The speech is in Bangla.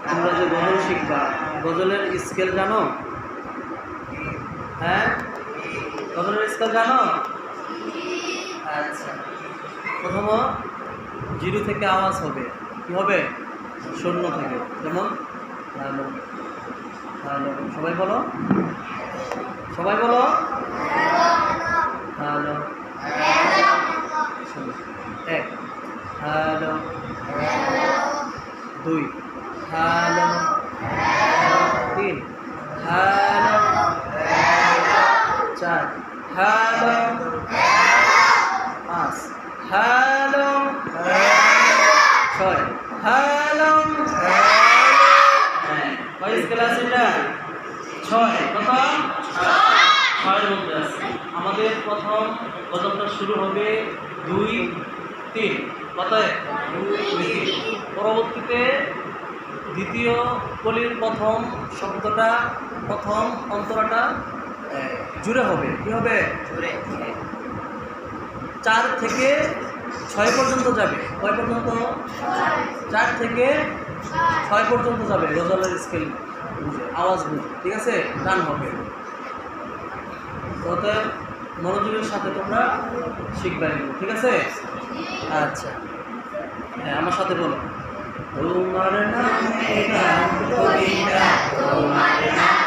তোমরা যে গজল শিখবা, গজলের স্কেল জানো? হ্যাঁ, গজলের স্কেল জানো? আচ্ছা, প্রথম 0 থেকে আওয়াজ হবে। কি হবে? শূন্য থেকে। যেমন হ্যালো, হ্যালো, সবাই বলো, সবাই বলো hello. 1 hello, 2 hello, 3 hello, 4 hello, 5 hello, 6 hello. কয় স্কেল আছে এটা? 6। কত? 6 এর মধ্যে আছে। আমাদের প্রথম গজলটা শুরু হবে 2 3। কত? 2 3। পরবর্তীতে দ্বিতীয় কলির প্রথম শব্দটা, প্রথম অন্তরাটা জুড়ে হবে। কি হবে? জুড়ে। 4 থেকে 6 পর্যন্ত যাবে। কয় পর্যন্ত? 4 থেকে 6 পর্যন্ত যাবে গজলের স্কেল বুঝে, আওয়াজ বুঝে। ঠিক আছে? গান হবে। তো মনোযোগের সাথে তোমরা শিখবে। ঠিক আছে? আচ্ছা, হ্যাঁ, আমার সাথে বলো। তোমার নামে গান কবিতা, তোমার নামে